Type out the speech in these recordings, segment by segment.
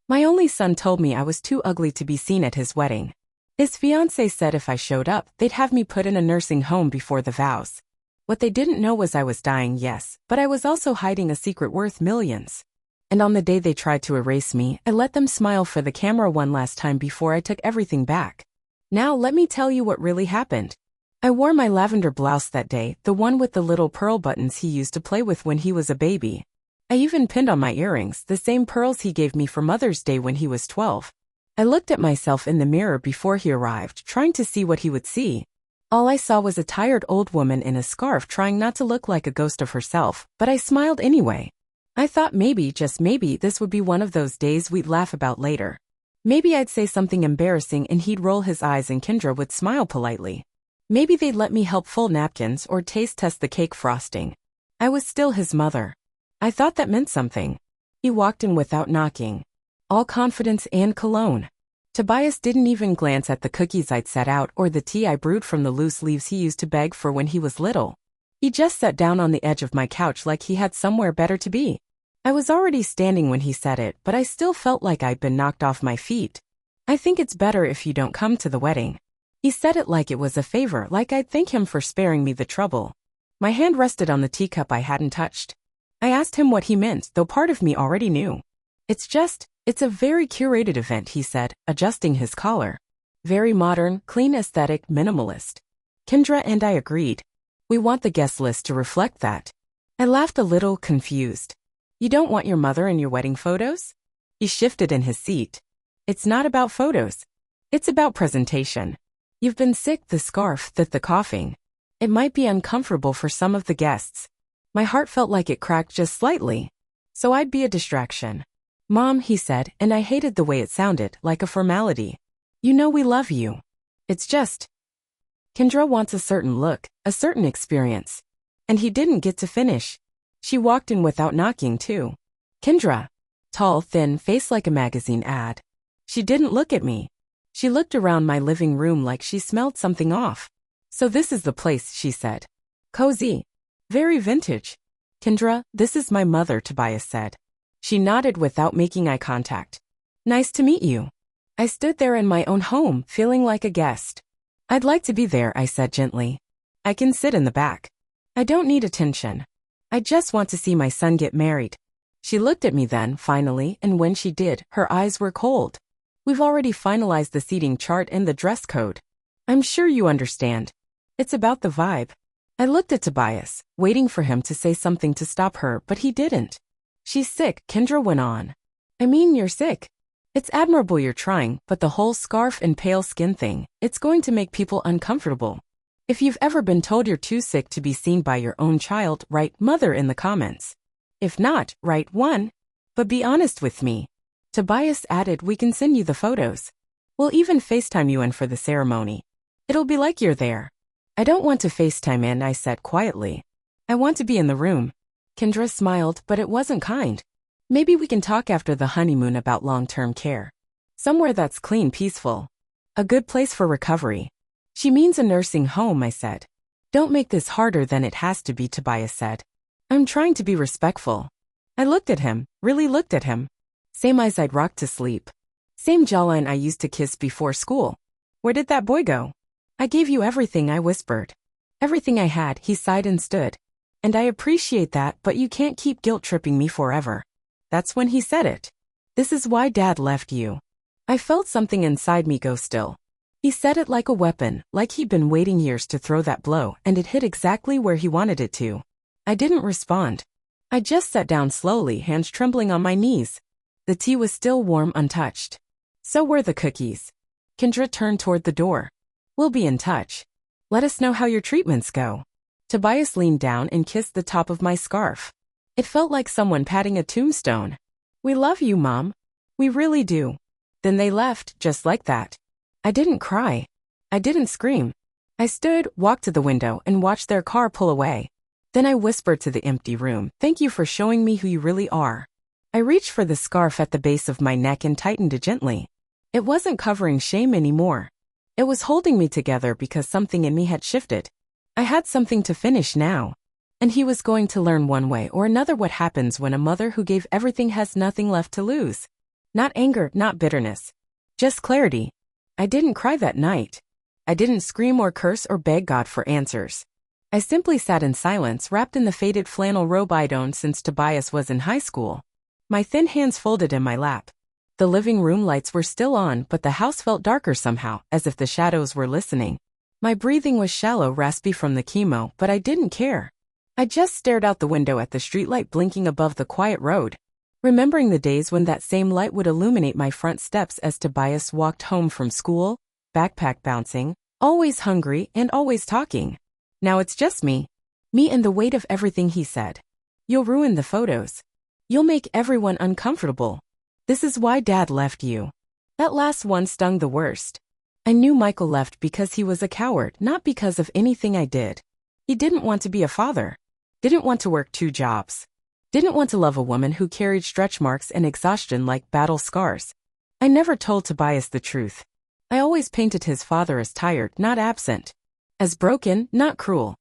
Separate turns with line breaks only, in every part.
My only son told me I was too ugly to be seen at his wedding. His fiancée said if I showed up, they'd have me put in a nursing home before the vows. What they didn't know was I was dying, yes, but I was also hiding a secret worth millions. And on the day they tried to erase me, I let them smile for the camera one last time before I took everything back. Now let me tell you what really happened. I wore my lavender blouse that day, the one with the little pearl buttons he used to play with when he was a baby. I even pinned on my earrings the same pearls he gave me for Mother's Day when he was 12. I looked at myself in the mirror before he arrived, trying to see what he would see. All I saw was a tired old woman in a scarf trying not to look like a ghost of herself, but I smiled anyway. I thought maybe, just maybe, this would be one of those days we'd laugh about later. Maybe I'd say something embarrassing and he'd roll his eyes and Kendra would smile politely. Maybe they'd let me help fold napkins or taste test the cake frosting. I was still his mother. I thought that meant something. He walked in without knocking. All confidence and cologne. Tobias didn't even glance at the cookies I'd set out or the tea I brewed from the loose leaves he used to beg for when he was little. He just sat down on the edge of my couch like he had somewhere better to be. I was already standing when he said it, but I still felt like I'd been knocked off my feet. I think it's better if you don't come to the wedding. He said it like it was a favor, like I'd thank him for sparing me the trouble. My hand rested on the teacup I hadn't touched. I asked him what he meant, though part of me already knew. It's a very curated event, he said, adjusting his collar. Very modern, clean aesthetic, minimalist. Kendra and I agreed. We want the guest list to reflect that. I laughed a little, confused. You don't want your mother in your wedding photos? He shifted in his seat. It's not about photos. It's about presentation. You've been sick, the scarf, the coughing. It might be uncomfortable for some of the guests. My heart felt like it cracked just slightly. So I'd be a distraction. Mom, he said, and I hated the way it sounded, like a formality. You know we love you. It's just. Kendra wants a certain look, a certain experience. And he didn't get to finish. She walked in without knocking, too. Kendra. Tall, thin, face like a magazine ad. She didn't look at me. She looked around my living room like she smelled something off. So this is the place, she said. Cozy. Very vintage. Kendra, this is my mother, Tobias said. She nodded without making eye contact. Nice to meet you. I stood there in my own home, feeling like a guest. I'd like to be there, I said gently. I can sit in the back. I don't need attention. I just want to see my son get married. She looked at me then, finally, and when she did, her eyes were cold. We've already finalized the seating chart and the dress code. I'm sure you understand. It's about the vibe. I looked at Tobias, waiting for him to say something to stop her, but he didn't. She's sick, Kendra went on. I mean, you're sick. It's admirable you're trying, but the whole scarf and pale skin thing, it's going to make people uncomfortable. If you've ever been told you're too sick to be seen by your own child, write mother in the comments. If not, write 1. But be honest with me. Tobias added, we can send you the photos. We'll even FaceTime you in for the ceremony. It'll be like you're there. I don't want to FaceTime in, I said quietly. I want to be in the room. Kendra smiled, but it wasn't kind. Maybe we can talk after the honeymoon about long-term care. Somewhere that's clean, peaceful. A good place for recovery. She means a nursing home, I said. Don't make this harder than it has to be, Tobias said. I'm trying to be respectful. I looked at him, really looked at him. Same eyes I'd rocked to sleep. Same jawline I used to kiss before school. Where did that boy go? I gave you everything, I whispered. Everything I had, he sighed and stood. And I appreciate that, but you can't keep guilt-tripping me forever. That's when he said it. This is why Dad left you. I felt something inside me go still. He said it like a weapon, like he'd been waiting years to throw that blow, and it hit exactly where he wanted it to. I didn't respond. I just sat down slowly, hands trembling on my knees. The tea was still warm, untouched. So were the cookies. Kendra turned toward the door. We'll be in touch. Let us know how your treatments go. Tobias leaned down and kissed the top of my scarf. It felt like someone patting a tombstone. We love you, Mom. We really do. Then they left, just like that. I didn't cry. I didn't scream. I stood, walked to the window, and watched their car pull away. Then I whispered to the empty room, thank you for showing me who you really are. I reached for the scarf at the base of my neck and tightened it gently. It wasn't covering shame anymore. It was holding me together because something in me had shifted. I had something to finish now. And he was going to learn one way or another what happens when a mother who gave everything has nothing left to lose. Not anger, not bitterness. Just clarity. I didn't cry that night. I didn't scream or curse or beg God for answers. I simply sat in silence, wrapped in the faded flannel robe I'd owned since Tobias was in high school. My thin hands folded in my lap. The living room lights were still on, but the house felt darker somehow, as if the shadows were listening. My breathing was shallow, raspy from the chemo, but I didn't care. I just stared out the window at the streetlight blinking above the quiet road, remembering the days when that same light would illuminate my front steps as Tobias walked home from school, backpack bouncing, always hungry and always talking. Now it's just me. Me and the weight of everything he said. You'll ruin the photos. You'll make everyone uncomfortable. This is why Dad left you. That last one stung the worst. I knew Michael left because he was a coward, not because of anything I did. He didn't want to be a father. Didn't want to work 2 jobs. Didn't want to love a woman who carried stretch marks and exhaustion like battle scars. I never told Tobias the truth. I always painted his father as tired, not absent. As broken, not cruel.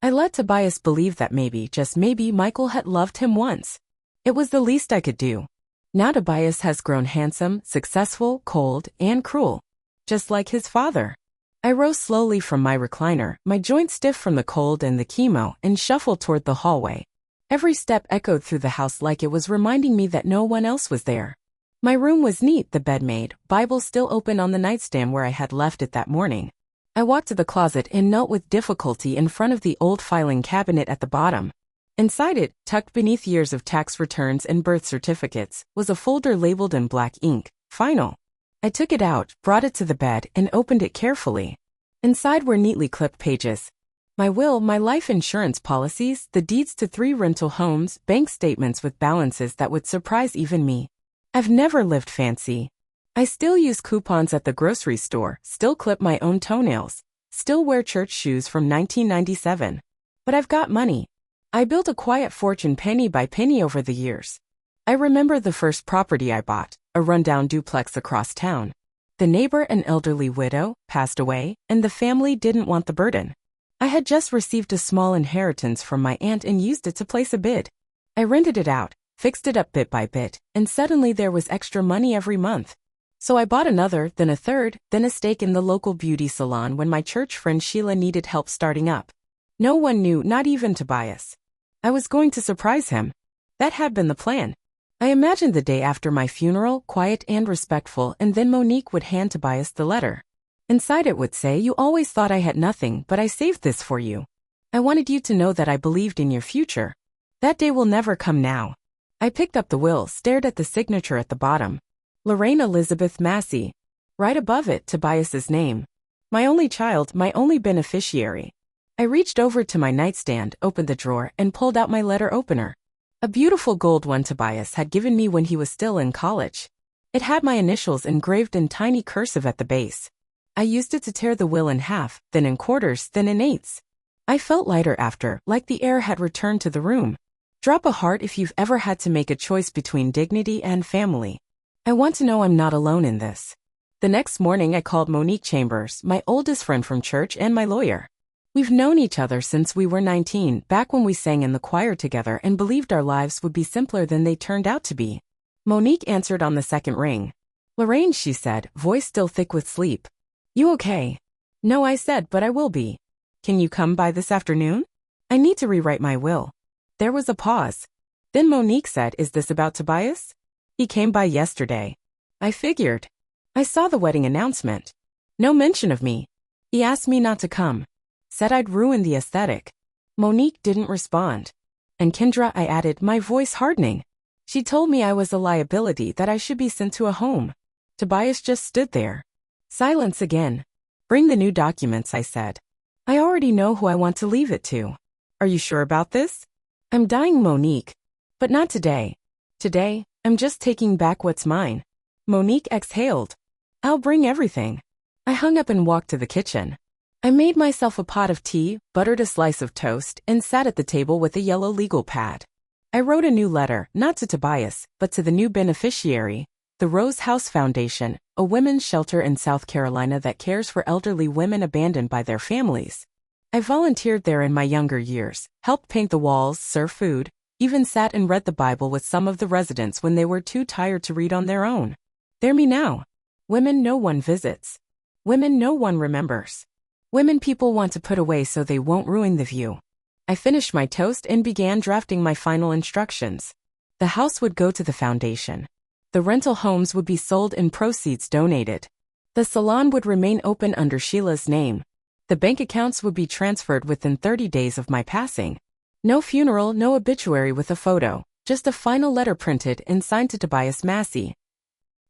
I let Tobias believe that maybe, just maybe, Michael had loved him once. It was the least I could do. Now Tobias has grown handsome, successful, cold, and cruel. Just like his father. I rose slowly from my recliner, my joints stiff from the cold and the chemo, and shuffled toward the hallway. Every step echoed through the house like it was reminding me that no one else was there. My room was neat, the bed made, Bible still open on the nightstand where I had left it that morning. I walked to the closet and knelt with difficulty in front of the old filing cabinet at the bottom. Inside it, tucked beneath years of tax returns and birth certificates, was a folder labeled in black ink, Final. I took it out, brought it to the bed, and opened it carefully. Inside were neatly clipped pages. My will, my life insurance policies, the deeds to 3 rental homes, bank statements with balances that would surprise even me. I've never lived fancy. I still use coupons at the grocery store, still clip my own toenails, still wear church shoes from 1997. But I've got money. I built a quiet fortune penny by penny over the years. I remember the first property I bought, a rundown duplex across town. The neighbor, an elderly widow, passed away, and the family didn't want the burden. I had just received a small inheritance from my aunt and used it to place a bid. I rented it out, fixed it up bit by bit, and suddenly there was extra money every month. So I bought another, then a third, then a stake in the local beauty salon when my church friend Sheila needed help starting up. No one knew, not even Tobias. I was going to surprise him. That had been the plan. I imagined the day after my funeral, quiet and respectful, and then Monique would hand Tobias the letter. Inside it would say, "You always thought I had nothing, but I saved this for you. I wanted you to know that I believed in your future. That day will never come now." I picked up the will, stared at the signature at the bottom. Lorraine Elizabeth Massey. Right above it, Tobias's name. My only child, my only beneficiary. I reached over to my nightstand, opened the drawer, and pulled out my letter opener. A beautiful gold one Tobias had given me when he was still in college. It had my initials engraved in tiny cursive at the base. I used it to tear the will in half, then in quarters, then in eighths. I felt lighter after, like the air had returned to the room. Drop a heart if you've ever had to make a choice between dignity and family. I want to know I'm not alone in this. The next morning I called Monique Chambers, my oldest friend from church and my lawyer. We've known each other since we were 19, back when we sang in the choir together and believed our lives would be simpler than they turned out to be. Monique answered on the second ring. "Lorraine," she said, voice still thick with sleep. "You okay?" "No," I said, "but I will be. Can you come by this afternoon? I need to rewrite my will." There was a pause. Then Monique said, "Is this about Tobias?" "He came by yesterday." I figured. I saw the wedding announcement. No mention of me. He asked me not to come. Said I'd ruin the aesthetic. Monique didn't respond. "And Kendra," I added, my voice hardening. "She told me I was a liability, that I should be sent to a home." Tobias just stood there. Silence again. "Bring the new documents," I said. "I already know who I want to leave it to." "Are you sure about this?" "I'm dying, Monique. But not today. Today, I'm just taking back what's mine." Monique exhaled. "I'll bring everything." I hung up and walked to the kitchen. I made myself a pot of tea, buttered a slice of toast, and sat at the table with a yellow legal pad. I wrote a new letter, not to Tobias, but to the new beneficiary, the Rose House Foundation, a women's shelter in South Carolina that cares for elderly women abandoned by their families. I volunteered there in my younger years, helped paint the walls, serve food, even sat and read the Bible with some of the residents when they were too tired to read on their own. They're me now. Women no one visits. Women no one remembers. Women people want to put away so they won't ruin the view. I finished my toast and began drafting my final instructions. The house would go to the foundation. The rental homes would be sold and proceeds donated. The salon would remain open under Sheila's name. The bank accounts would be transferred within 30 days of my passing. No funeral, no obituary with a photo, just a final letter printed and signed to Tobias Massey.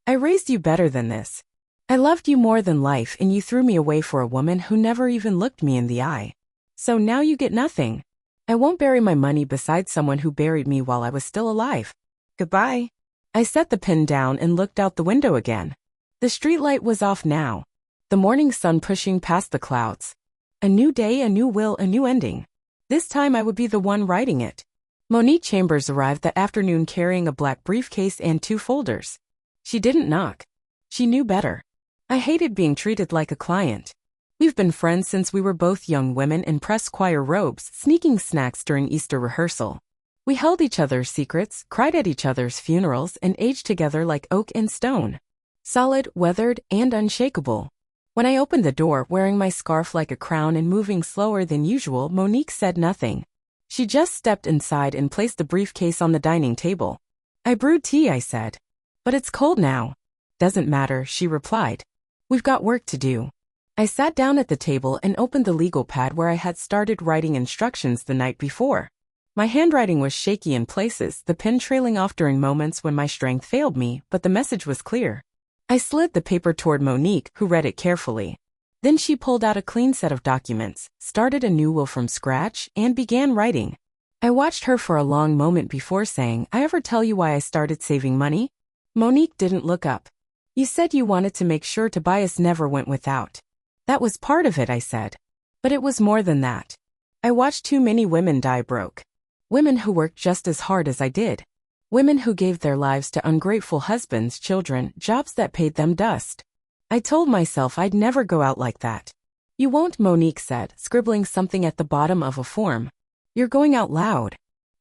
I raised you better than this. I loved you more than life and you threw me away for a woman who never even looked me in the eye. So now you get nothing. I won't bury my money beside someone who buried me while I was still alive. Goodbye. I set the pen down and looked out the window again. The streetlight was off now. The morning sun pushing past the clouds. A new day, a new will, a new ending. This time I would be the one writing it. Monique Chambers arrived that afternoon carrying a black briefcase and 2 folders. She didn't knock. She knew better. I hated being treated like a client. We've been friends since we were both young women in press choir robes, sneaking snacks during Easter rehearsal. We held each other's secrets, cried at each other's funerals, and aged together like oak and stone. Solid, weathered, and unshakable. When I opened the door, wearing my scarf like a crown and moving slower than usual, Monique said nothing. She just stepped inside and placed the briefcase on the dining table. I brewed tea, I said. But it's cold now. Doesn't matter, she replied. We've got work to do. I sat down at the table and opened the legal pad where I had started writing instructions the night before. My handwriting was shaky in places, the pen trailing off during moments when my strength failed me, but the message was clear. I slid the paper toward Monique, who read it carefully. Then she pulled out a clean set of documents, started a new will from scratch, and began writing. I watched her for a long moment before saying, I ever tell you why I started saving money? Monique didn't look up. You said you wanted to make sure Tobias never went without. That was part of it, I said. But it was more than that. I watched too many women die broke. Women who worked just as hard as I did. Women who gave their lives to ungrateful husbands, children, jobs that paid them dust. I told myself I'd never go out like that. You won't, Monique said, scribbling something at the bottom of a form. You're going out loud.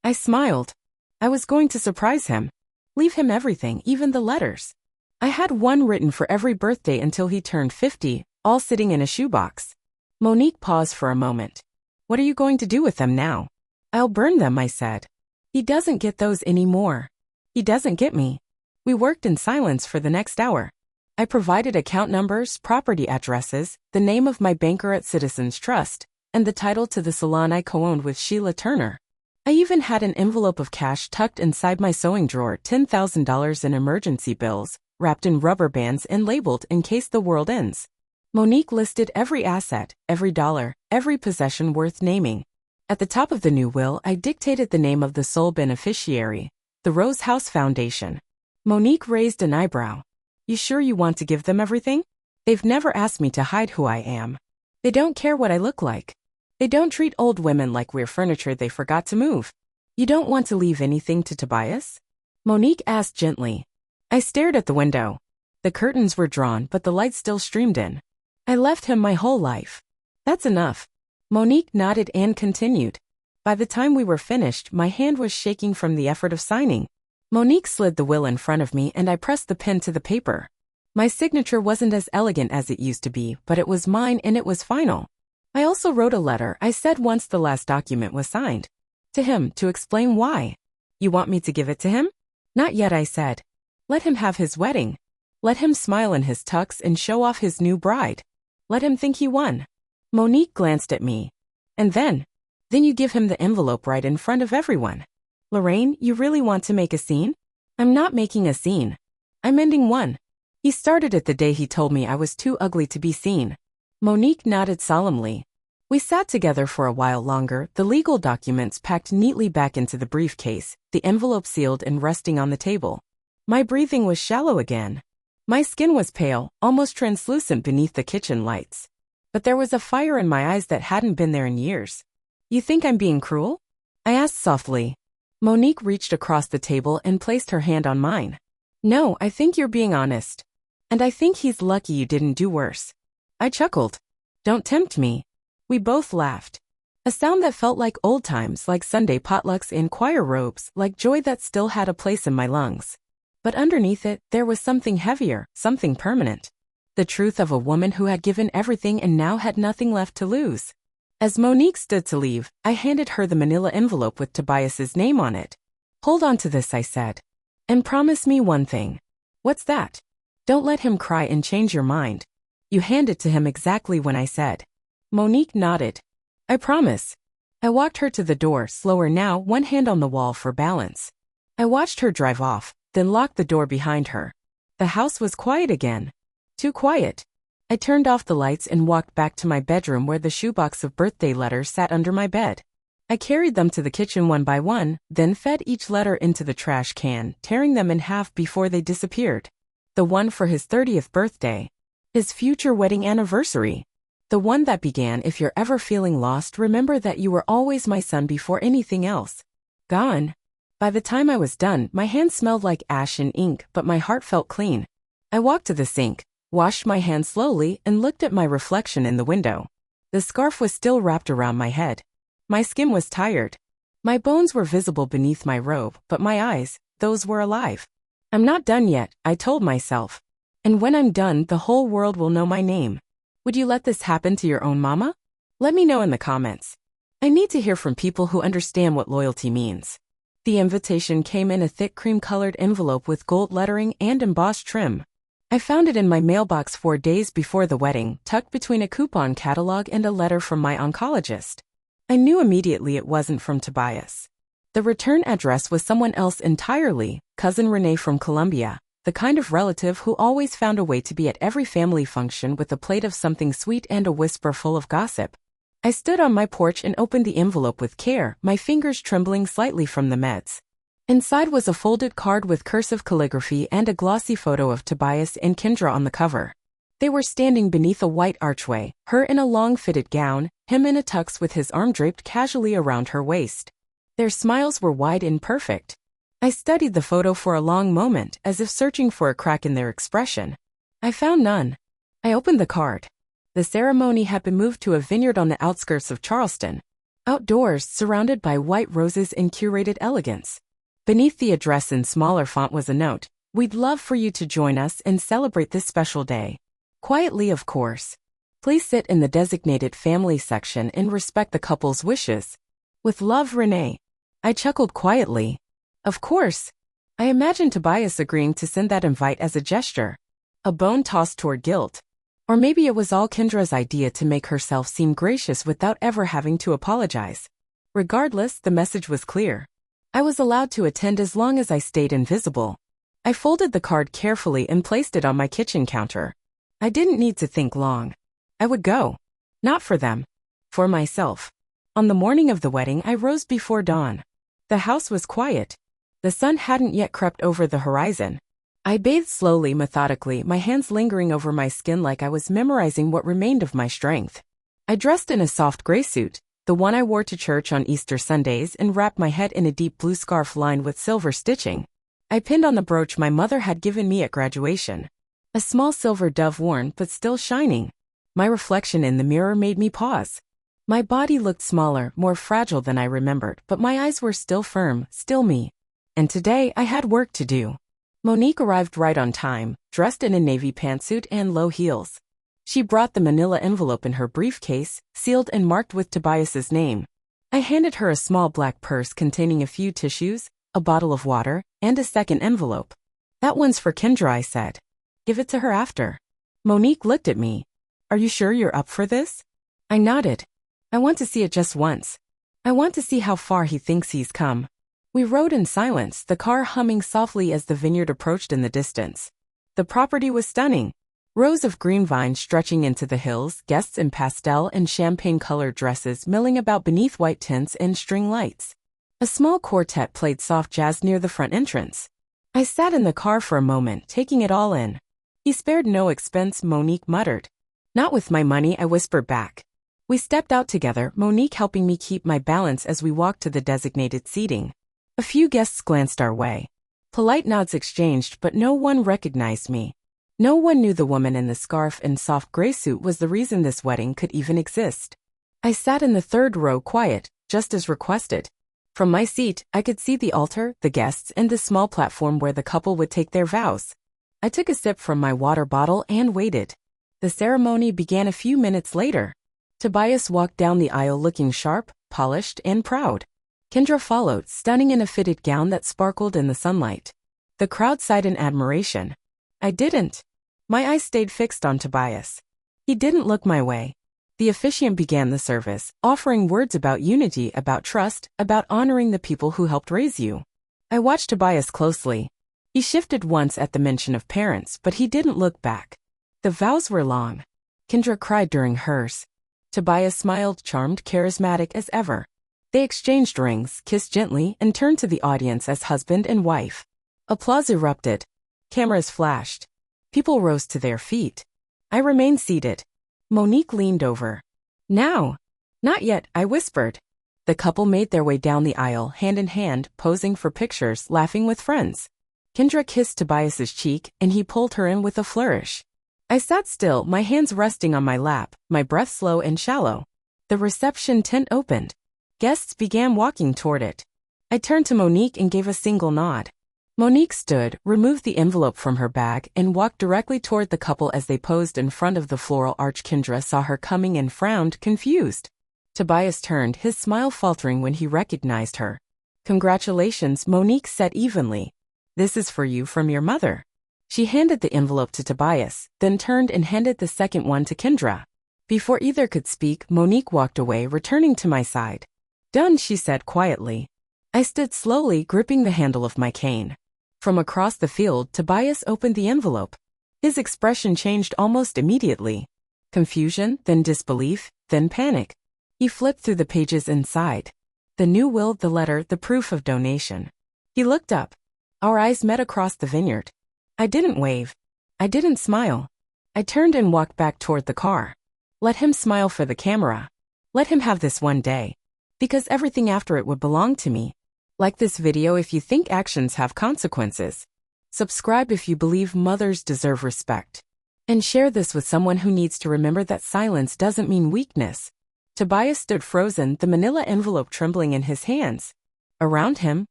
I smiled. I was going to surprise him. Leave him everything, even the letters. I had one written for every birthday until he turned 50, all sitting in a shoebox. Monique paused for a moment. What are you going to do with them now? I'll burn them, I said. He doesn't get those anymore. He doesn't get me. We worked in silence for the next hour. I provided account numbers, property addresses, the name of my banker at Citizens Trust, and the title to the salon I co-owned with Sheila Turner. I even had an envelope of cash tucked inside my sewing drawer, $10,000 in emergency bills, wrapped in rubber bands and labeled in case the world ends. Monique listed every asset, every dollar, every possession worth naming. At the top of the new will, I dictated the name of the sole beneficiary, the Rose House Foundation. Monique raised an eyebrow. You sure you want to give them everything? They've never asked me to hide who I am. They don't care what I look like. They don't treat old women like we're furniture they forgot to move. You don't want to leave anything to Tobias? Monique asked gently. I stared at the window. The curtains were drawn, but the light still streamed in. I left him my whole life. That's enough. Monique nodded and continued. By the time we were finished, my hand was shaking from the effort of signing. Monique slid the will in front of me and I pressed the pen to the paper. My signature wasn't as elegant as it used to be, but it was mine and it was final. I also wrote a letter, I said once the last document was signed. To him, to explain why. You want me to give it to him? Not yet, I said. Let him have his wedding. Let him smile in his tux and show off his new bride. Let him think he won. Monique glanced at me. And then you give him the envelope right in front of everyone. Lorraine, you really want to make a scene? I'm not making a scene. I'm ending one. He started it the day he told me I was too ugly to be seen. Monique nodded solemnly. We sat together for a while longer, the legal documents packed neatly back into the briefcase, the envelope sealed and resting on the table. My breathing was shallow again. My skin was pale, almost translucent beneath the kitchen lights. But there was a fire in my eyes that hadn't been there in years. You think I'm being cruel? I asked softly. Monique reached across the table and placed her hand on mine. No, I think you're being honest. And I think he's lucky you didn't do worse. I chuckled. Don't tempt me. We both laughed. A sound that felt like old times, like Sunday potlucks and choir robes, like joy that still had a place in my lungs. But underneath it, there was something heavier, something permanent. The truth of a woman who had given everything and now had nothing left to lose. As Monique stood to leave, I handed her the manila envelope with Tobias's name on it. "Hold on to this," I said. "And promise me one thing." "What's that?" "Don't let him cry and change your mind." "You hand it to him exactly when I said." Monique nodded. "I promise." I walked her to the door, slower now, one hand on the wall for balance. I watched her drive off, then locked the door behind her. The house was quiet again. Too quiet. I turned off the lights and walked back to my bedroom where the shoebox of birthday letters sat under my bed. I carried them to the kitchen one by one, then fed each letter into the trash can, tearing them in half before they disappeared. The one for his 30th birthday. His future wedding anniversary. The one that began, "If you're ever feeling lost, remember that you were always my son before anything else." Gone. By the time I was done, my hands smelled like ash and ink, but my heart felt clean. I walked to the sink, washed my hands slowly, and looked at my reflection in the window. The scarf was still wrapped around my head. My skin was tired. My bones were visible beneath my robe, but my eyes, those were alive. "I'm not done yet," I told myself. "And when I'm done, the whole world will know my name." Would you let this happen to your own mama? Let me know in the comments. I need to hear from people who understand what loyalty means. The invitation came in a thick cream-colored envelope with gold lettering and embossed trim. I found it in my mailbox 4 days before the wedding, tucked between a coupon catalog and a letter from my oncologist. I knew immediately it wasn't from Tobias. The return address was someone else entirely, cousin Renee from Colombia, the kind of relative who always found a way to be at every family function with a plate of something sweet and a whisper full of gossip. I stood on my porch and opened the envelope with care, my fingers trembling slightly from the meds. Inside was a folded card with cursive calligraphy and a glossy photo of Tobias and Kendra on the cover. They were standing beneath a white archway, her in a long fitted gown, him in a tux with his arm draped casually around her waist. Their smiles were wide and perfect. I studied the photo for a long moment, as if searching for a crack in their expression. I found none. I opened the card. The ceremony had been moved to a vineyard on the outskirts of Charleston. Outdoors, surrounded by white roses and curated elegance. Beneath the address in smaller font was a note: "We'd love for you to join us and celebrate this special day. Quietly, of course. Please sit in the designated family section and respect the couple's wishes. With love, Renee." I chuckled quietly. Of course. I imagined Tobias agreeing to send that invite as a gesture. A bone tossed toward guilt. Or maybe it was all Kendra's idea to make herself seem gracious without ever having to apologize. Regardless, the message was clear. I was allowed to attend as long as I stayed invisible. I folded the card carefully and placed it on my kitchen counter. I didn't need to think long. I would go. Not for them. For myself. On the morning of the wedding, I rose before dawn. The house was quiet. The sun hadn't yet crept over the horizon. I bathed slowly, methodically, my hands lingering over my skin like I was memorizing what remained of my strength. I dressed in a soft gray suit, the one I wore to church on Easter Sundays, and wrapped my head in a deep blue scarf lined with silver stitching. I pinned on the brooch my mother had given me at graduation. A small silver dove worn but still shining. My reflection in the mirror made me pause. My body looked smaller, more fragile than I remembered, but my eyes were still firm, still me. And today I had work to do. Monique arrived right on time, dressed in a navy pantsuit and low heels. She brought the manila envelope in her briefcase, sealed and marked with Tobias's name. I handed her a small black purse containing a few tissues, a bottle of water, and a second envelope. "That one's for Kendra," I said. "Give it to her after." Monique looked at me. "Are you sure you're up for this?" I nodded. "I want to see it just once. I want to see how far he thinks he's come." We rode in silence, the car humming softly as the vineyard approached in the distance. The property was stunning. Rows of green vines stretching into the hills, guests in pastel and champagne-colored dresses milling about beneath white tents and string lights. A small quartet played soft jazz near the front entrance. I sat in the car for a moment, taking it all in. "He spared no expense," Monique muttered. "Not with my money," I whispered back. We stepped out together, Monique helping me keep my balance as we walked to the designated seating. A few guests glanced our way. Polite nods exchanged, but no one recognized me. No one knew the woman in the scarf and soft gray suit was the reason this wedding could even exist. I sat in the third row quiet, just as requested. From my seat, I could see the altar, the guests, and the small platform where the couple would take their vows. I took a sip from my water bottle and waited. The ceremony began a few minutes later. Tobias walked down the aisle looking sharp, polished, and proud. Kendra followed, stunning in a fitted gown that sparkled in the sunlight. The crowd sighed in admiration. I didn't. My eyes stayed fixed on Tobias. He didn't look my way. The officiant began the service, offering words about unity, about trust, about honoring the people who helped raise you. I watched Tobias closely. He shifted once at the mention of parents, but he didn't look back. The vows were long. Kendra cried during hers. Tobias smiled, charmed, charismatic as ever. They exchanged rings, kissed gently, and turned to the audience as husband and wife. Applause erupted. Cameras flashed. People rose to their feet. I remained seated. Monique leaned over. Now. Not yet, I whispered. The couple made their way down the aisle, hand in hand, posing for pictures, laughing with friends. Kendra kissed Tobias's cheek, and he pulled her in with a flourish. I sat still, my hands resting on my lap, my breath slow and shallow. The reception tent opened. Guests began walking toward it. I turned to Monique and gave a single nod. Monique stood, removed the envelope from her bag, and walked directly toward the couple as they posed in front of the floral arch. Kendra saw her coming and frowned, confused. Tobias turned, his smile faltering when he recognized her. Congratulations, Monique said evenly. This is for you from your mother. She handed the envelope to Tobias, then turned and handed the second one to Kendra. Before either could speak, Monique walked away, returning to my side. Done, she said quietly. I stood slowly, gripping the handle of my cane. From across the field, Tobias opened the envelope. His expression changed almost immediately. Confusion, then disbelief, then panic. He flipped through the pages inside. The new will, the letter, the proof of donation. He looked up. Our eyes met across the vineyard. I didn't wave. I didn't smile. I turned and walked back toward the car. Let him smile for the camera. Let him have this one day. Because everything after it would belong to me. Like this video if you think actions have consequences. Subscribe if you believe mothers deserve respect. And share this with someone who needs to remember that silence doesn't mean weakness. Tobias stood frozen, the manila envelope trembling in his hands. Around him,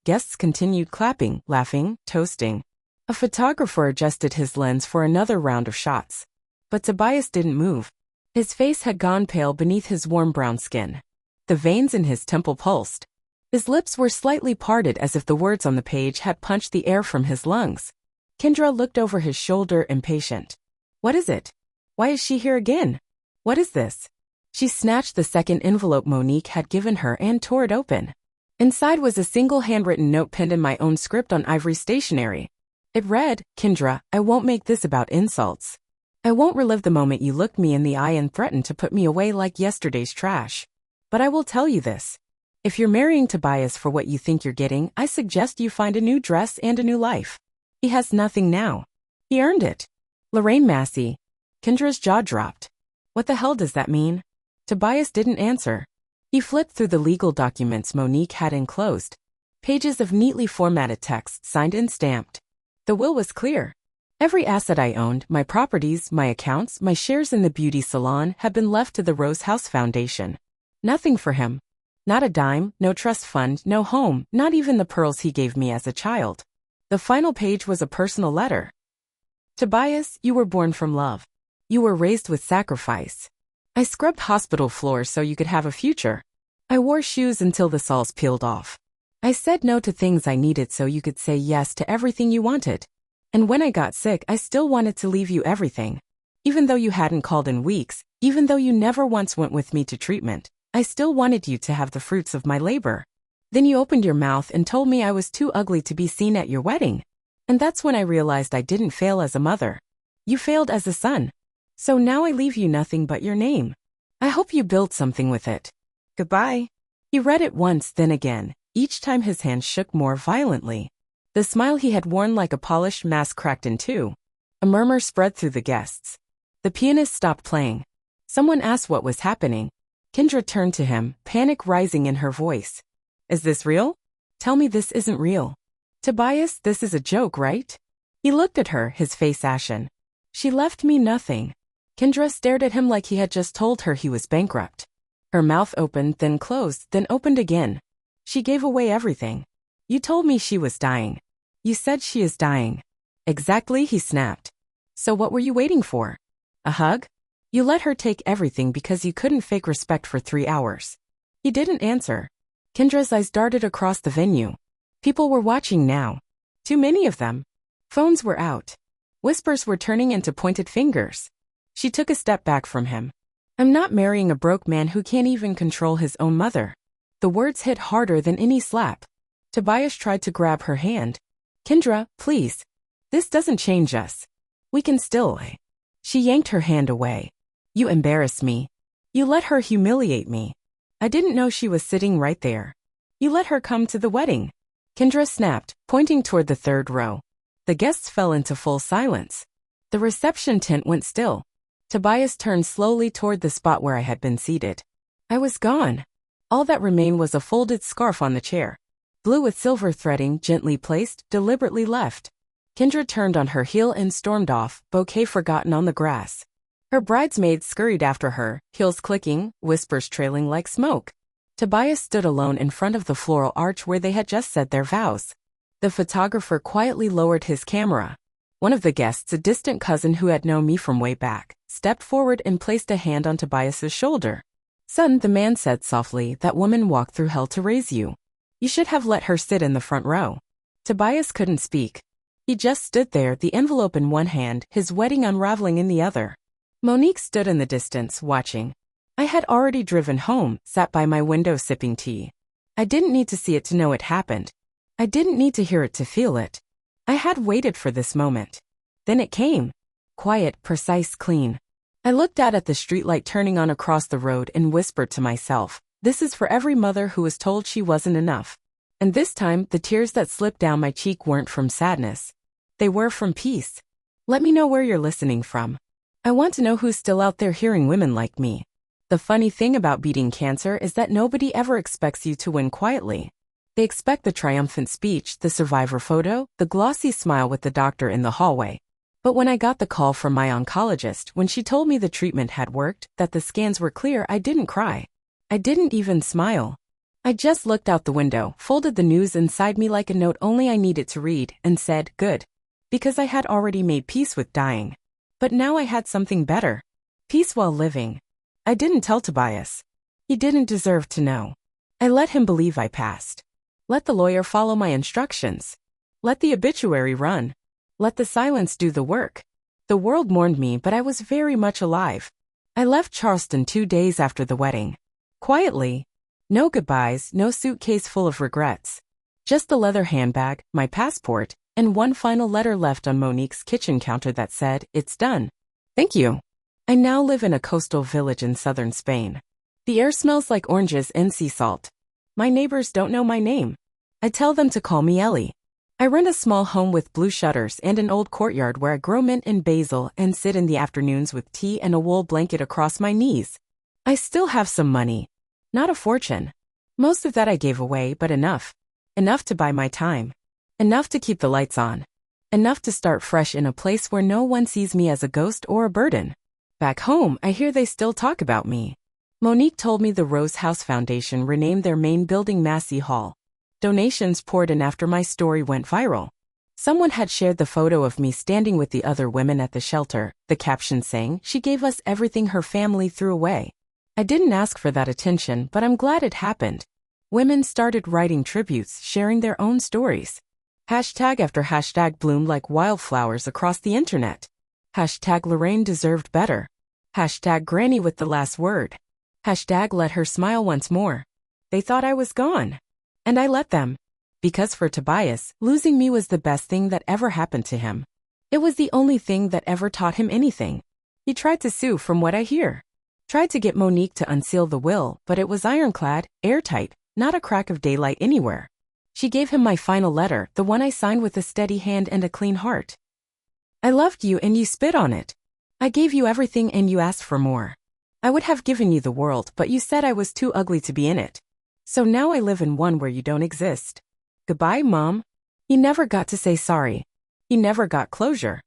guests continued clapping, laughing, toasting. A photographer adjusted his lens for another round of shots. But Tobias didn't move. His face had gone pale beneath his warm brown skin. The veins in his temple pulsed. His lips were slightly parted as if the words on the page had punched the air from his lungs. Kendra looked over his shoulder, impatient. What is it? Why is she here again? What is this? She snatched the second envelope Monique had given her and tore it open. Inside was a single handwritten note penned in my own script on ivory stationery. It read, Kendra, I won't make this about insults. I won't relive the moment you looked me in the eye and threatened to put me away like yesterday's trash. But I will tell you this. If you're marrying Tobias for what you think you're getting, I suggest you find a new dress and a new life. He has nothing now. He earned it. Lorraine Massey. Kendra's jaw dropped. What the hell does that mean? Tobias didn't answer. He flipped through the legal documents Monique had enclosed. Pages of neatly formatted text signed and stamped. The will was clear. Every asset I owned, my properties, my accounts, my shares in the beauty salon, had been left to the Rose House Foundation. Nothing for him. Not a dime, no trust fund, no home, not even the pearls he gave me as a child. The final page was a personal letter. Tobias, you were born from love. You were raised with sacrifice. I scrubbed hospital floors so you could have a future. I wore shoes until the soles peeled off. I said no to things I needed so you could say yes to everything you wanted. And when I got sick, I still wanted to leave you everything. Even though you hadn't called in weeks, even though you never once went with me to treatment, I still wanted you to have the fruits of my labor. Then you opened your mouth and told me I was too ugly to be seen at your wedding. And that's when I realized I didn't fail as a mother. You failed as a son. So now I leave you nothing but your name. I hope you build something with it. Goodbye. He read it once, then again, each time his hand shook more violently. The smile he had worn like a polished mask cracked in two. A murmur spread through the guests. The pianist stopped playing. Someone asked what was happening. Kendra turned to him, panic rising in her voice. Is this real? Tell me this isn't real. Tobias, this is a joke, right? He looked at her, his face ashen. She left me nothing. Kendra stared at him like he had just told her he was bankrupt. Her mouth opened, then closed, then opened again. She gave away everything. You told me she was dying. You said she is dying. Exactly, he snapped. So what were you waiting for? A hug? You let her take everything because you couldn't fake respect for 3 hours. He didn't answer. Kendra's eyes darted across the venue. People were watching now. Too many of them. Phones were out. Whispers were turning into pointed fingers. She took a step back from him. I'm not marrying a broke man who can't even control his own mother. The words hit harder than any slap. Tobias tried to grab her hand. Kendra, please. This doesn't change us. We can still. She yanked her hand away. You embarrass me. You let her humiliate me. I didn't know she was sitting right there. You let her come to the wedding. Kendra snapped, pointing toward the third row. The guests fell into full silence. The reception tent went still. Tobias turned slowly toward the spot where I had been seated. I was gone. All that remained was a folded scarf on the chair. Blue with silver threading, gently placed, deliberately left. Kendra turned on her heel and stormed off, bouquet forgotten on the grass. Her bridesmaids scurried after her, heels clicking, whispers trailing like smoke. Tobias stood alone in front of the floral arch where they had just said their vows. The photographer quietly lowered his camera. One of the guests, a distant cousin who had known me from way back, stepped forward and placed a hand on Tobias's shoulder. Son, the man said softly, that woman walked through hell to raise you. You should have let her sit in the front row. Tobias couldn't speak. He just stood there, the envelope in one hand, his wedding unraveling in the other. Monique stood in the distance, watching. I had already driven home, sat by my window sipping tea. I didn't need to see it to know it happened. I didn't need to hear it to feel it. I had waited for this moment. Then it came. Quiet, precise, clean. I looked out at the streetlight turning on across the road and whispered to myself, this is for every mother who was told she wasn't enough. And this time, the tears that slipped down my cheek weren't from sadness. They were from peace. Let me know where you're listening from. I want to know who's still out there hearing women like me. The funny thing about beating cancer is that nobody ever expects you to win quietly. They expect the triumphant speech, the survivor photo, the glossy smile with the doctor in the hallway. But when I got the call from my oncologist, when she told me the treatment had worked, that the scans were clear, I didn't cry. I didn't even smile. I just looked out the window, folded the news inside me like a note only I needed to read, and said, good. Because I had already made peace with dying. But now I had something better. Peace while living. I didn't tell Tobias. He didn't deserve to know. I let him believe I passed. Let the lawyer follow my instructions. Let the obituary run. Let the silence do the work. The world mourned me, but I was very much alive. I left Charleston 2 days after the wedding. Quietly. No goodbyes, no suitcase full of regrets. Just the leather handbag, my passport, and one final letter left on Monique's kitchen counter that said, it's done. Thank you. I now live in a coastal village in southern Spain. The air smells like oranges and sea salt. My neighbors don't know my name. I tell them to call me Ellie. I rent a small home with blue shutters and an old courtyard where I grow mint and basil and sit in the afternoons with tea and a wool blanket across my knees. I still have some money. Not a fortune. Most of that I gave away, but enough. Enough to buy my time. Enough to keep the lights on. Enough to start fresh in a place where no one sees me as a ghost or a burden. Back home, I hear they still talk about me. Monique told me the Rose House Foundation renamed their main building Massey Hall. Donations poured in after my story went viral. Someone had shared the photo of me standing with the other women at the shelter, the caption saying, she gave us everything her family threw away. I didn't ask for that attention, but I'm glad it happened. Women started writing tributes, sharing their own stories. Hashtag after hashtag bloomed like wildflowers across the internet. Hashtag Lorraine deserved better. Hashtag Granny with the last word. Hashtag let her smile once more. They thought I was gone. And I let them. Because for Tobias, losing me was the best thing that ever happened to him. It was the only thing that ever taught him anything. He tried to sue from what I hear. Tried to get Monique to unseal the will, but it was ironclad, airtight, not a crack of daylight anywhere. She gave him my final letter, the one I signed with a steady hand and a clean heart. I loved you and you spit on it. I gave you everything and you asked for more. I would have given you the world, but you said I was too ugly to be in it. So now I live in one where you don't exist. Goodbye, Mom. He never got to say sorry. He never got closure.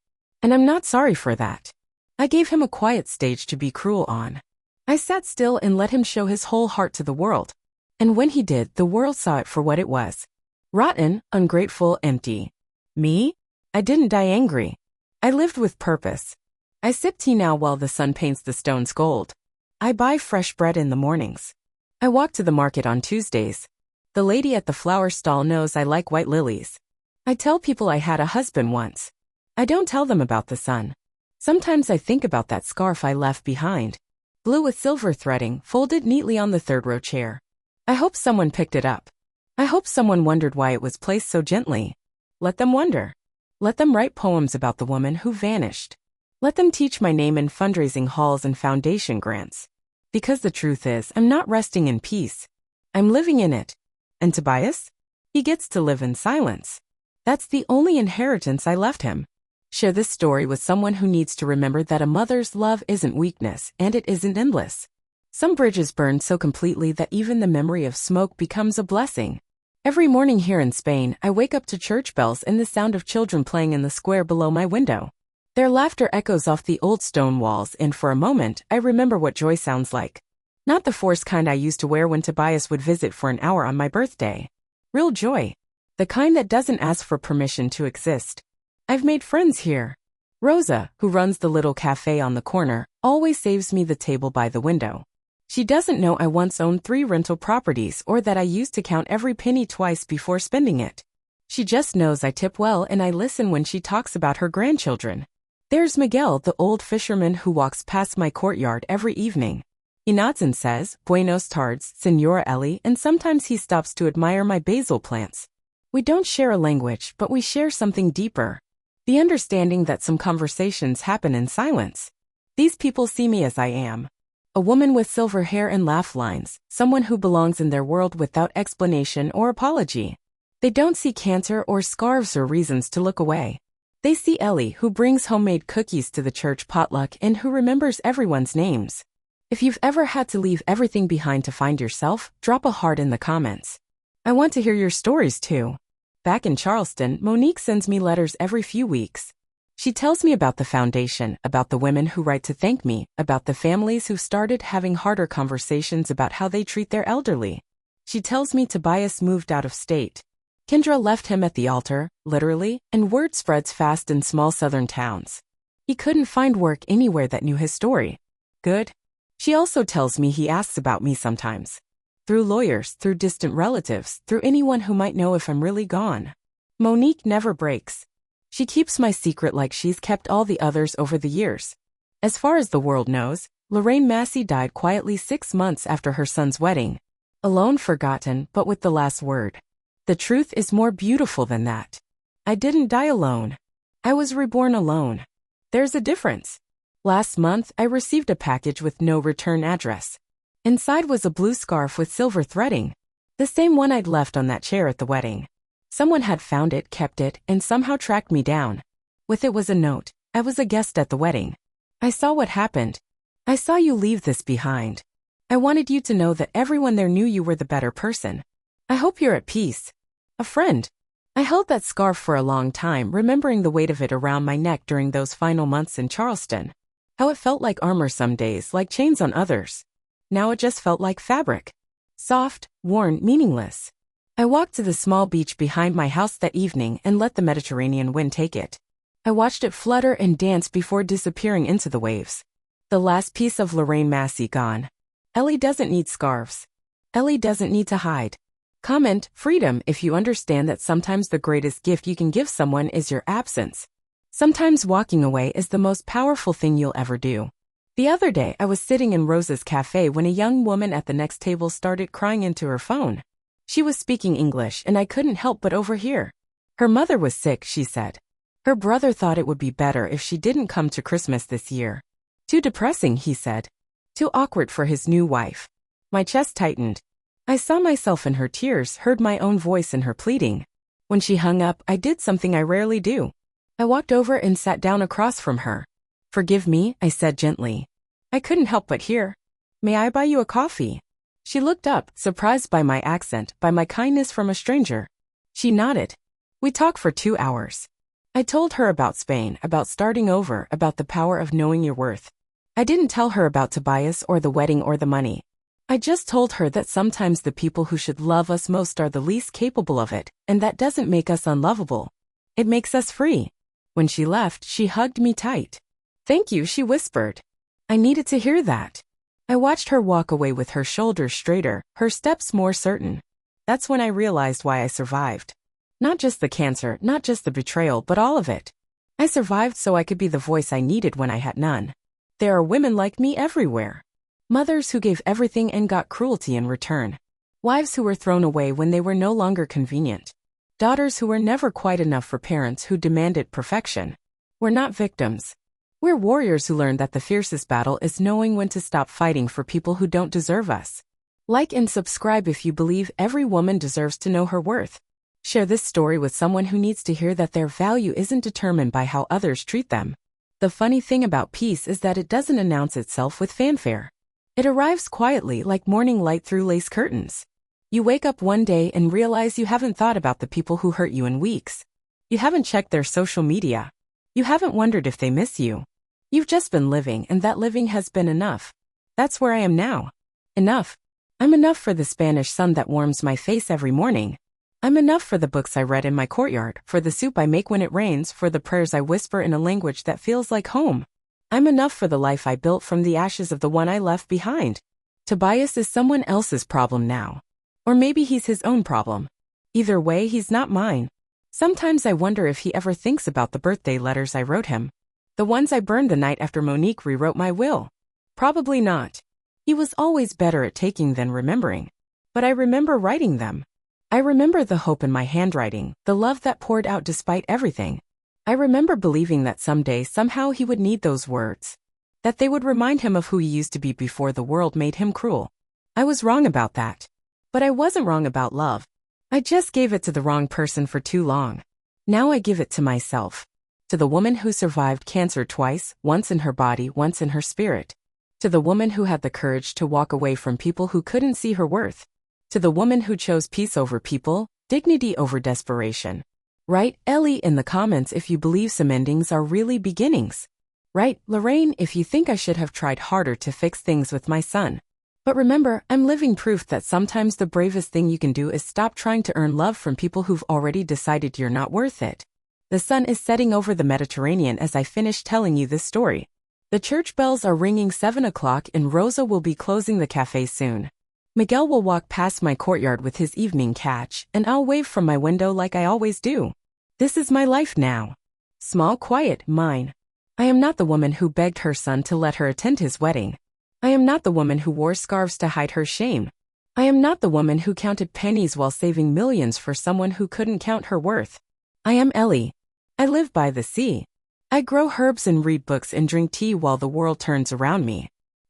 And I'm not sorry for that. I gave him a quiet stage to be cruel on. I sat still and let him show his whole heart to the world. And when he did, the world saw it for what it was. Rotten, ungrateful, empty. Me? I didn't die angry. I lived with purpose. I sip tea now while the sun paints the stones gold. I buy fresh bread in the mornings. I walk to the market on Tuesdays. The lady at the flower stall knows I like white lilies. I tell people I had a husband once. I don't tell them about the sun. Sometimes I think about that scarf I left behind. Blue with silver threading, folded neatly on the third-row chair. I hope someone picked it up. I hope someone wondered why it was placed so gently. Let them wonder. Let them write poems about the woman who vanished. Let them teach my name in fundraising halls and foundation grants. Because the truth is, I'm not resting in peace. I'm living in it. And Tobias? He gets to live in silence. That's the only inheritance I left him. Share this story with someone who needs to remember that a mother's love isn't weakness and it isn't endless. Some bridges burn so completely that even the memory of smoke becomes a blessing. Every morning here in Spain, I wake up to church bells and the sound of children playing in the square below my window. Their laughter echoes off the old stone walls, and for a moment, I remember what joy sounds like. Not the forced kind I used to wear when Tobias would visit for an hour on my birthday. Real joy. The kind that doesn't ask for permission to exist. I've made friends here. Rosa, who runs the little cafe on the corner, always saves me the table by the window. She doesn't know I once owned 3 rental properties or that I used to count every penny twice before spending it. She just knows I tip well and I listen when she talks about her grandchildren. There's Miguel, the old fisherman who walks past my courtyard every evening. He nods and says, "Buenos tardes, Señora Ellie," and sometimes he stops to admire my basil plants. We don't share a language, but we share something deeper. The understanding that some conversations happen in silence. These people see me as I am. A woman with silver hair and laugh lines, someone who belongs in their world without explanation or apology. They don't see cancer or scarves or reasons to look away. They see Ellie, who brings homemade cookies to the church potluck and who remembers everyone's names. If you've ever had to leave everything behind to find yourself, drop a heart in the comments. I want to hear your stories too. Back in Charleston, Monique sends me letters every few weeks. She tells me about the foundation, about the women who write to thank me, about the families who started having harder conversations about how they treat their elderly. She tells me Tobias moved out of state. Kendra left him at the altar, literally, and word spreads fast in small southern towns. He couldn't find work anywhere that knew his story. Good. She also tells me he asks about me sometimes. Through lawyers, through distant relatives, through anyone who might know if I'm really gone. Monique never breaks. She keeps my secret like she's kept all the others over the years. As far as the world knows, Lorraine Massey died quietly 6 months after her son's wedding. Alone, forgotten, but with the last word. The truth is more beautiful than that. I didn't die alone. I was reborn alone. There's a difference. Last month, I received a package with no return address. Inside was a blue scarf with silver threading. The same one I'd left on that chair at the wedding. Someone had found it, kept it, and somehow tracked me down. With it was a note. I was a guest at the wedding. I saw what happened. I saw you leave this behind. I wanted you to know that everyone there knew you were the better person. I hope you're at peace. A friend. I held that scarf for a long time, remembering the weight of it around my neck during those final months in Charleston. How it felt like armor some days, like chains on others. Now it just felt like fabric. Soft, worn, meaningless. I walked to the small beach behind my house that evening and let the Mediterranean wind take it. I watched it flutter and dance before disappearing into the waves. The last piece of Lorraine Massey gone. Ellie doesn't need scarves. Ellie doesn't need to hide. Comment, freedom, if you understand that sometimes the greatest gift you can give someone is your absence. Sometimes walking away is the most powerful thing you'll ever do. The other day, I was sitting in Rosa's cafe when a young woman at the next table started crying into her phone. She was speaking English and I couldn't help but overhear. Her mother was sick, she said. Her brother thought it would be better if she didn't come to Christmas this year. Too depressing, he said. Too awkward for his new wife. My chest tightened. I saw myself in her tears, heard my own voice in her pleading. When she hung up, I did something I rarely do. I walked over and sat down across from her. Forgive me, I said gently. I couldn't help but hear. May I buy you a coffee? She looked up, surprised by my accent, by my kindness from a stranger. She nodded. We talked for 2 hours. I told her about Spain, about starting over, about the power of knowing your worth. I didn't tell her about Tobias or the wedding or the money. I just told her that sometimes the people who should love us most are the least capable of it, and that doesn't make us unlovable. It makes us free. When she left, she hugged me tight. Thank you, she whispered. I needed to hear that. I watched her walk away with her shoulders straighter, her steps more certain. That's when I realized why I survived. Not just the cancer, not just the betrayal, but all of it. I survived so I could be the voice I needed when I had none. There are women like me everywhere. Mothers who gave everything and got cruelty in return. Wives who were thrown away when they were no longer convenient. Daughters who were never quite enough for parents who demanded perfection. We're not victims. We're warriors who learned that the fiercest battle is knowing when to stop fighting for people who don't deserve us. Like and subscribe if you believe every woman deserves to know her worth. Share this story with someone who needs to hear that their value isn't determined by how others treat them. The funny thing about peace is that it doesn't announce itself with fanfare. It arrives quietly like morning light through lace curtains. You wake up one day and realize you haven't thought about the people who hurt you in weeks. You haven't checked their social media. You haven't wondered if they miss you. You've just been living, and that living has been enough. That's where I am now. Enough. I'm enough for the Spanish sun that warms my face every morning. I'm enough for the books I read in my courtyard, for the soup I make when it rains, for the prayers I whisper in a language that feels like home. I'm enough for the life I built from the ashes of the one I left behind. Tobias is someone else's problem now. Or maybe he's his own problem. Either way, he's not mine. Sometimes I wonder if he ever thinks about the birthday letters I wrote him. The ones I burned the night after Monique rewrote my will. Probably not. He was always better at taking than remembering. But I remember writing them. I remember the hope in my handwriting, the love that poured out despite everything. I remember believing that someday, somehow he would need those words. That they would remind him of who he used to be before the world made him cruel. I was wrong about that. But I wasn't wrong about love. I just gave it to the wrong person for too long. Now I give it to myself. To the woman who survived cancer twice, once in her body, once in her spirit. To the woman who had the courage to walk away from people who couldn't see her worth. To the woman who chose peace over people, dignity over desperation. Write Ellie in the comments if you believe some endings are really beginnings. Write Lorraine if you think I should have tried harder to fix things with my son. But remember, I'm living proof that sometimes the bravest thing you can do is stop trying to earn love from people who've already decided you're not worth it. The sun is setting over the Mediterranean as I finish telling you this story. The church bells are ringing 7 o'clock and Rosa will be closing the cafe soon. Miguel will walk past my courtyard with his evening catch, and I'll wave from my window like I always do. This is my life now. Small, quiet, mine. I am not the woman who begged her son to let her attend his wedding. I am not the woman who wore scarves to hide her shame. I am not the woman who counted pennies while saving millions for someone who couldn't count her worth. I am Ellie. I live by the sea. I grow herbs and read books and drink tea while the world turns around me.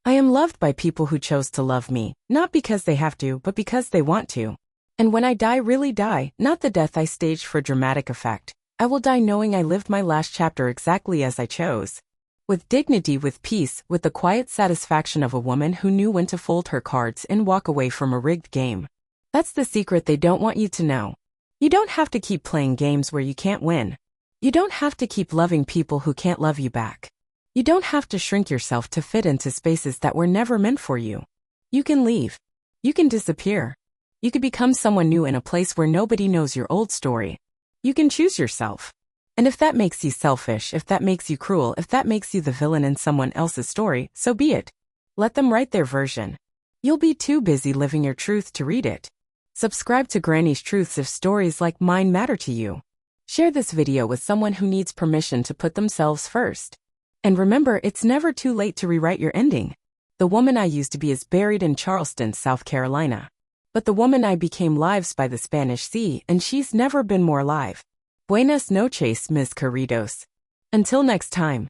I am loved by people who chose to love me, not because they have to, but because they want to. And when I die, really die, not the death I staged for dramatic effect, I will die knowing I lived my last chapter exactly as I chose. With dignity, with peace, with the quiet satisfaction of a woman who knew when to fold her cards and walk away from a rigged game. That's the secret they don't want you to know. You don't have to keep playing games where you can't win. You don't have to keep loving people who can't love you back. You don't have to shrink yourself to fit into spaces that were never meant for you. You can leave. You can disappear. You can become someone new in a place where nobody knows your old story. You can choose yourself. And if that makes you selfish, if that makes you cruel, if that makes you the villain in someone else's story, so be it. Let them write their version. You'll be too busy living your truth to read it. Subscribe to Granny's Truths if stories like mine matter to you. Share this video with someone who needs permission to put themselves first. And remember, it's never too late to rewrite your ending. The woman I used to be is buried in Charleston, South Carolina. But the woman I became lives by the Spanish Sea, and she's never been more alive. Buenas noches, mis queridos. Until next time.